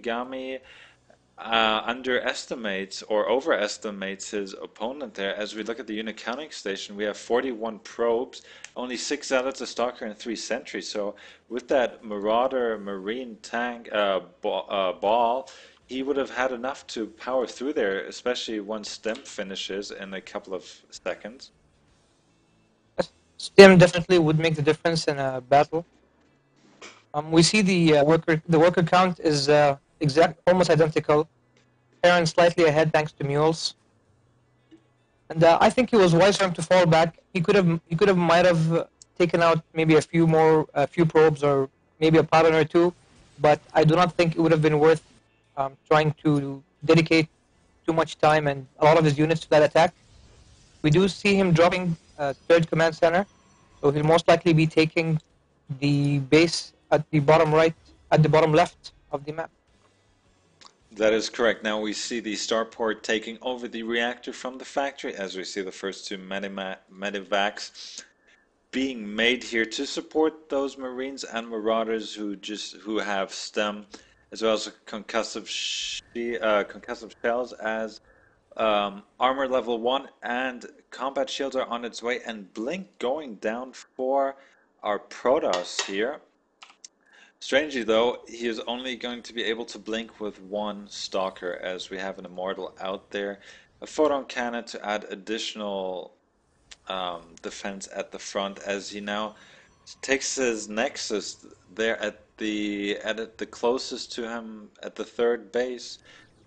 Shinigami underestimates or overestimates his opponent there. As we look at the unit counting station, we have 41 probes, only 6 zealots, a stalker, and 3 sentries. So with that Marauder Marine tank ball, he would have had enough to power through there, especially once STEM finishes in a couple of seconds. STEM definitely would make the difference in a battle. We see the worker count is almost identical. Aaron slightly ahead thanks to mules, and I think it was wise for him to fall back. He could have might have taken out maybe a few probes or maybe a pylon or two, but I do not think it would have been worth trying to dedicate too much time and a lot of his units to that attack. We do see him dropping third command center, so he'll most likely be taking the base at the bottom right, at the bottom left of the map. That is correct. Now we see the starport taking over the reactor from the factory, as we see the first two medivacs being made here to support those Marines and Marauders who have STEM, as well as concussive shells as armor level 1, and combat shields are on its way, and blink going down for our Protoss here. Strangely though, he is only going to be able to blink with one stalker, as we have an immortal out there, a photon cannon to add additional defense at the front, as he now takes his nexus there at the closest to him at the third base.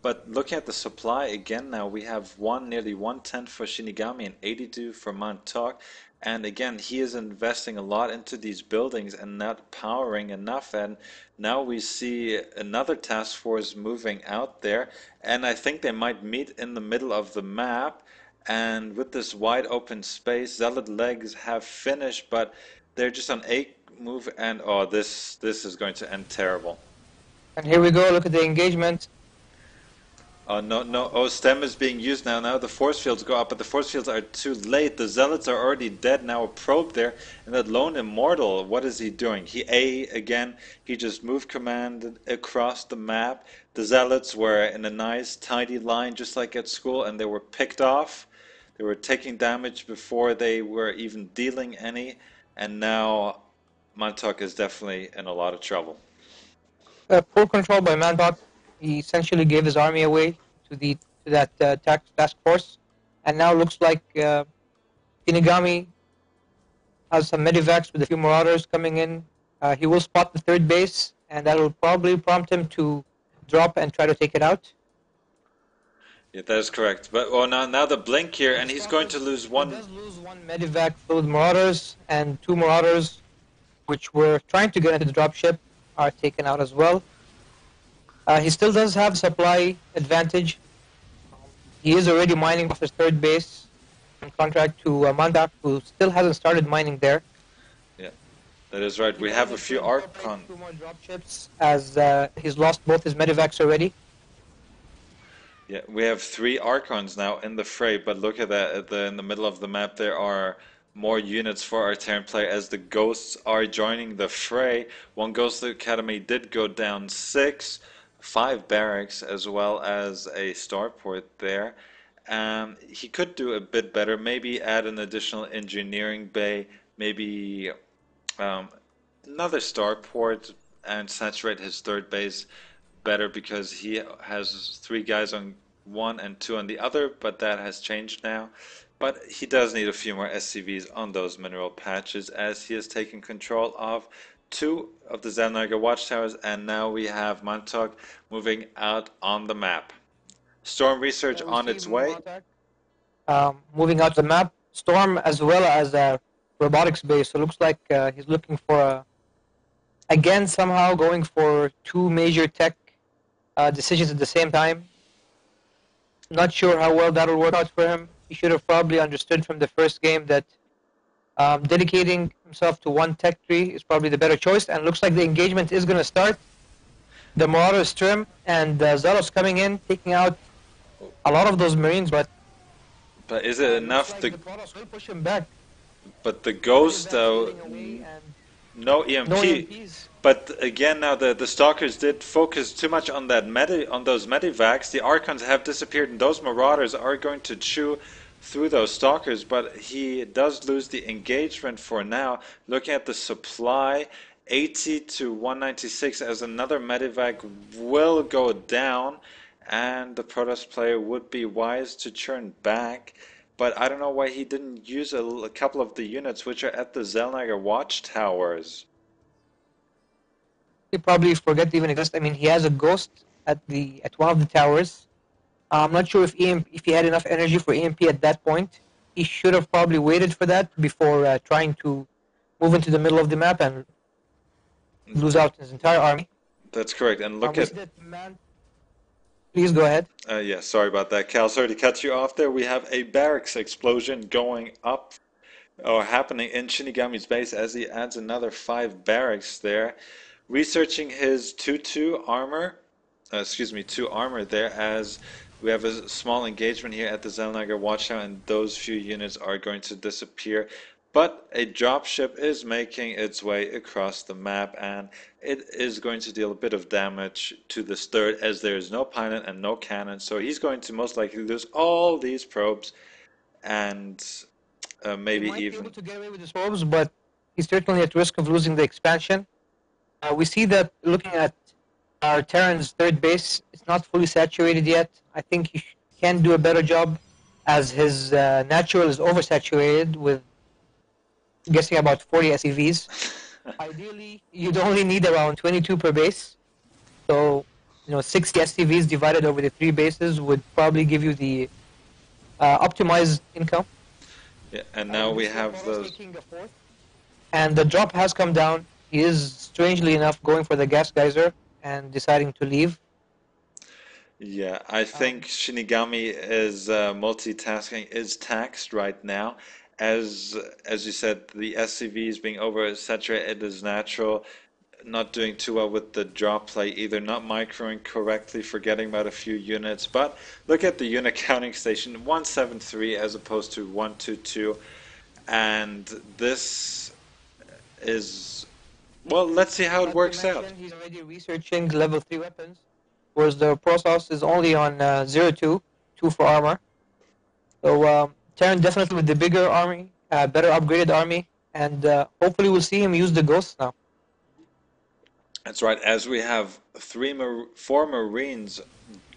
But looking at the supply again now, we have nearly 110 for Shinigami and 82 for Montauk. And again, he is investing a lot into these buildings and not powering enough. And now we see another task force moving out there. And I think they might meet in the middle of the map. And with this wide open space, Zealot legs have finished, but they're just on a move. And oh, this is going to end terrible. And here we go. Look at the engagement. Oh, no. Oh, STEM is being used now. Now the force fields go up, but the force fields are too late. The Zealots are already dead. Now a probe there. And that lone immortal, what is he doing? He just moved command across the map. The Zealots were in a nice, tidy line, just like at school, and they were picked off. They were taking damage before they were even dealing any. And now Montauk is definitely in a lot of trouble. Poor control by Montauk. He essentially gave his army away to that task force, and now looks like Shinigami has some medivacs with a few marauders coming in. He will spot the third base, and that will probably prompt him to drop and try to take it out. Yeah, that is correct. But now the blink here, and he's going to lose one. He does lose one medivac filled with marauders, and 2 marauders, which were trying to get into the dropship, are taken out as well. He still does have supply advantage. He is already mining off his third base in contract to Montauk, who still hasn't started mining there. Yeah, that is right. We have a few Archon. 2 more dropships, as he's lost both his medivacs already. Yeah, we have 3 Archons now in the fray, but look at that. In the middle of the map, there are more units for our Terran player, as the Ghosts are joining the fray. 1 Ghost Academy did go down 6. 5 barracks, as well as a starport there. He could do a bit better, maybe add an additional engineering bay, maybe another starport, and saturate his third base better, because he has 3 guys on one and 2 on the other, but that has changed now. But he does need a few more SCVs on those mineral patches, as he has taken control of 2 of the Xelnaga watchtowers, and now we have Montauk moving out on the map. Storm research on its way. Moving out the map. Storm, as well as a robotics base. So it looks like he's looking for again somehow going for 2 major tech decisions at the same time. Not sure how well that'll work out for him. He should have probably understood from the first game that dedicating himself to 1 tech tree is probably the better choice, and looks like the engagement is going to start. The Marauders trim, and Zealous coming in, taking out a lot of those Marines, but is it enough like to... The Protoss will push him back. But the Ghost, though, no EMP. No EMPs. But again, now the Stalkers did focus too much on that on those medivacs. The Archons have disappeared, and those Marauders are going to chew through those Stalkers. But he does lose the engagement for now. Looking at the supply, 80 to 196 as another medivac will go down, and the Protoss player would be wise to churn back. But I don't know why he didn't use a couple of the units which are at the Zellnager watchtowers. He probably forget to even exist. I mean, he has a ghost at one of the towers. I'm not sure if he had enough energy for EMP at that point. He should have probably waited for that before trying to move into the middle of the map and lose out his entire army. That's correct. And look at. Please go ahead. Yeah, sorry about that, Cal. Sorry to cut you off there. We have a barracks explosion going up or happening in Shinigami's base as he adds another 5 barracks there. Researching his 2-2 armor, 2 armor there, as we have a small engagement here at the Zellnager watchtower, and those few units are going to disappear. But a dropship is making its way across the map, and it is going to deal a bit of damage to this third, as there is no pilot and no cannon. So he's going to most likely lose all these probes, and maybe he might even be able to get away with his probes, but he's certainly at risk of losing the expansion. We see that looking at our Terran's third base, it's not fully saturated yet. I think he can do a better job, as his natural is oversaturated with guessing about 40 SCVs. Ideally, you'd only need around 22 per base. So, 60 SCVs divided over the 3 bases would probably give you the optimized income. Yeah, and now we have those. And the drop has come down. He is, strangely enough, going for the gas geyser and deciding to leave. Yeah, I think Shinigami is multitasking is taxed right now. As you said, the SCVs being oversaturated is natural. Not doing too well with the drop play either. Not microing correctly, forgetting about a few units. But look at the unit counting station, 173 as opposed to 122. And this is, well, let's see how it works out. He's already researching level 3 weapons, whereas the Protoss is only on 02, 2 for armor. So Terran definitely with the bigger army, better upgraded army, and hopefully we'll see him use the ghosts now. That's right, as we have 4 Marines,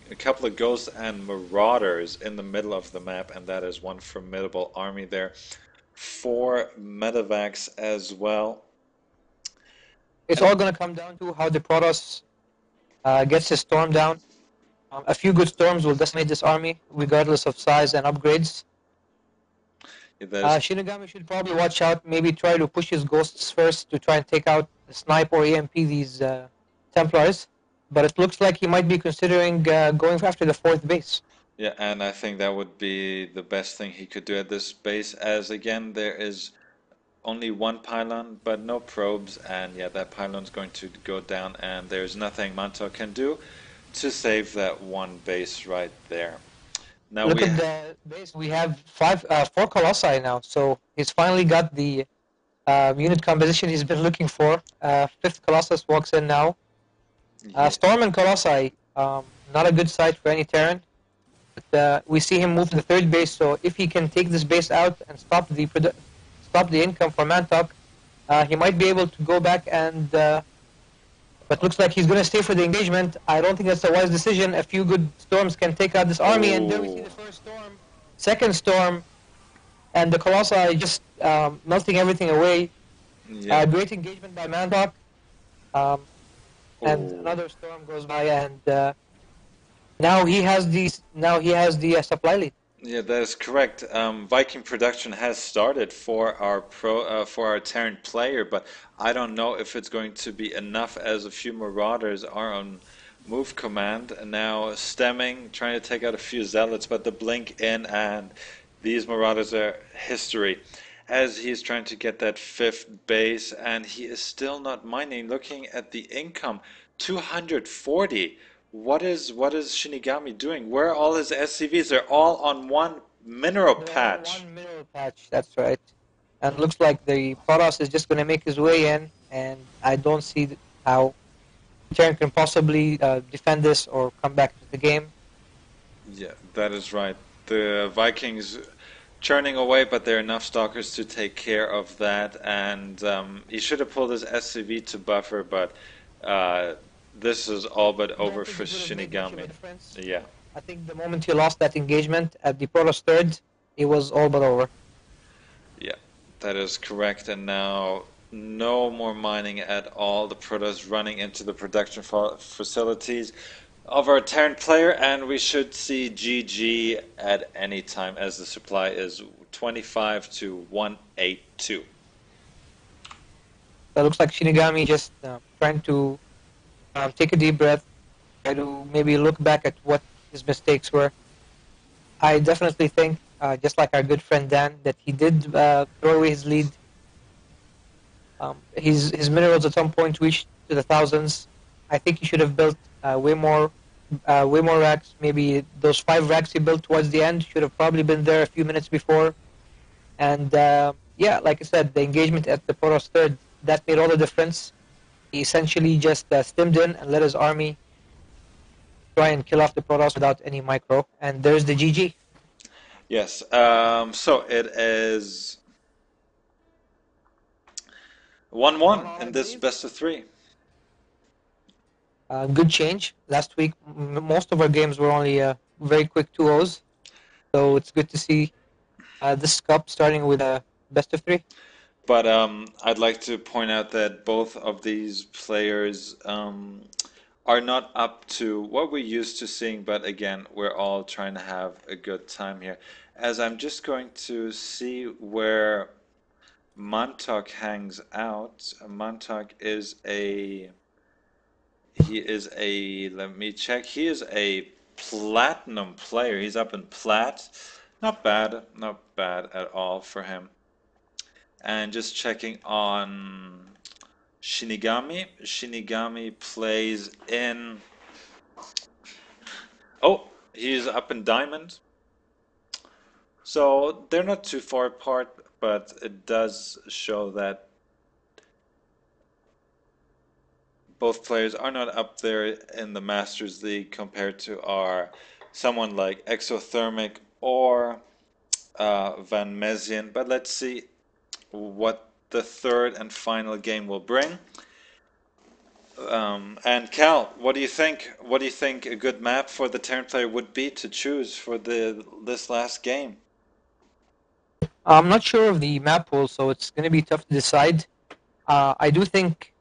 a couple of ghosts and marauders in the middle of the map, and that is one formidable army there. 4 medevacs as well. It's all going to come down to how the Protoss gets his storm down. A few good storms will decimate this army, regardless of size and upgrades. Shinigami should probably watch out, maybe try to push his ghosts first to try and take out the snipe or EMP these Templars. But it looks like he might be considering going after the 4th base. Yeah, and I think that would be the best thing he could do at this base, as again there is only 1 pylon but no probes, and yeah, that pylon's going to go down, and there's nothing Manto can do to save that 1 base right there. Now look at the base. We have 4 Colossi now, so he's finally got the unit composition he's been looking for. 5th Colossus walks in now. Storm and Colossi, not a good sight for any Terran. But we see him move to the 3rd base, so if he can take this base out and stop the income for Mantok, he might be able to go back and... but looks like he's going to stay for the engagement. I don't think that's a wise decision. A few good storms can take out this army, and there we see the first storm. Second storm, and the Colossi just melting everything away. Yeah. Great engagement by Mantok. And another storm goes by, and now he has the supply lead. Yeah, that is correct. Viking production has started for our Terran player, but I don't know if it's going to be enough, as a few Marauders are on move command. And now stemming, trying to take out a few Zealots, but the blink in, and these Marauders are history. As he's trying to get that 5th base, and he is still not mining. Looking at the income, 240. What is Shinigami doing? Where are all his SCVs? They're all on 1 mineral patch. 1 mineral patch, that's right. And looks like the Protoss is just going to make his way in, and I don't see how Terran can possibly defend this or come back into the game. Yeah, that is right. The Vikings churning away, but there are enough stalkers to take care of that. And he should have pulled his SCV to buffer, but uh, this is all but I don't over think for it would have made much of a Shinigami. difference. Yeah, I think the moment he lost that engagement at the Protoss third, it was all but over. yeah, that is correct. And now no more mining at all. The Protoss running into the production facilities of our Terran player, and we should see GG at any time as the supply is 25 to 182. So it looks like Shinigami just trying to take a deep breath, try to maybe look back at what his mistakes were. I definitely think, just like our good friend Dan, that he did throw away his lead. His minerals at some point reached to the thousands. I think he should have built way more racks. Maybe those 5 racks he built towards the end should have probably been there a few minutes before. And yeah, like I said, the engagement at the Poros third, that made all the difference. He essentially just stimmed in and let his army try and kill off the Protoss without any micro. And there's the GG. Yes, so it is 1-1 1-1, I in this believe. best of three. Good change. Last week, most of our games were only very quick 2-0s. So it's good to see this cup starting with a best of 3. But I'd like to point out that both of these players are not up to what we're used to seeing, but again, we're all trying to have a good time here. As I'm just going to see where Montauk hangs out. Montauk is let me check. He is a platinum player. He's up in plat. Not bad at all for him. And just checking on Shinigami. Shinigami plays in. Oh, he's up in diamond. So they're not too far apart, but it does show that both players are not up there in the Masters League compared to our someone like Exothermic or Van Mesian. But let's see what the third and final game will bring. And Cal, what do you think? What do you think a good map for the Terran player would be to choose for this last game? I'm not sure of the map pool, so it's going to be tough to decide. I do think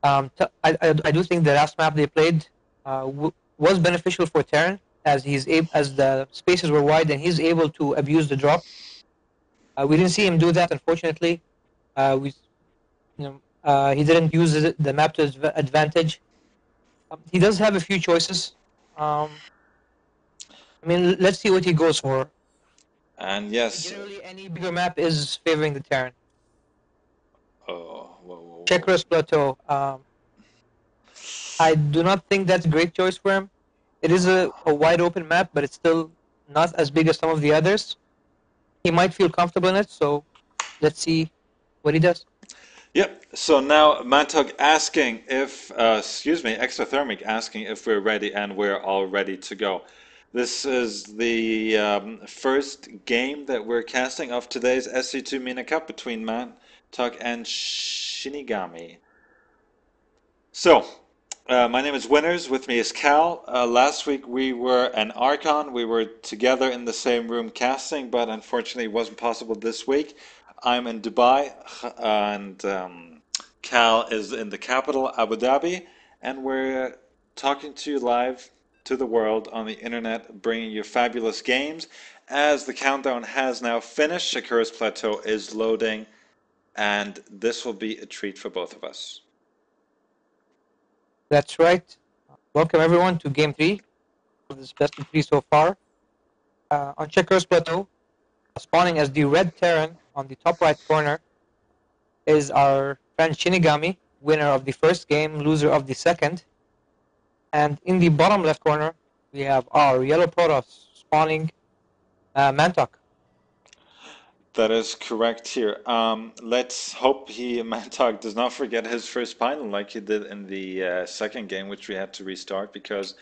I do think the last map they played was beneficial for Terran, as as the spaces were wide and he's able to abuse the drop. We didn't see him do that, unfortunately. We he didn't use the map to his advantage. He does have a few choices. I mean, let's see what he goes for. And yes, Generally, any bigger map is favoring the Terran. oh, whoa, whoa, whoa. Checkers Plateau. I do not think that's a great choice for him. It is a wide open map, but it's still not as big as some of the others. He might feel comfortable in it, so let's see what he does. Yep. So now Mantog asking if, excuse me, Exothermic asking if we're ready, and we're all ready to go. This is the first game that we're casting of today's SC2 MENA Cup between Mantog and Shinigami. So, my name is Winners. With me is Cal. Last week we were an Archon. We were together in the same room casting, but unfortunately it wasn't possible this week. I'm in Dubai, and Cal is in the capital, Abu Dhabi, and we're talking to you live to the world on the internet, bringing you fabulous games. As the countdown has now finished, Shakura's Plateau is loading, and this will be a treat for both of us. That's right. Welcome everyone to Game 3 of this best of 3 so far. On Checkers Plateau, spawning as the red Terran on the top right corner is our friend Shinigami, winner of the first game, loser of the second. And in the bottom left corner, we have our yellow Protoss spawning Mantok. That is correct here. Let's hope he Mantok does not forget his first final like he did in the second game, which we had to restart because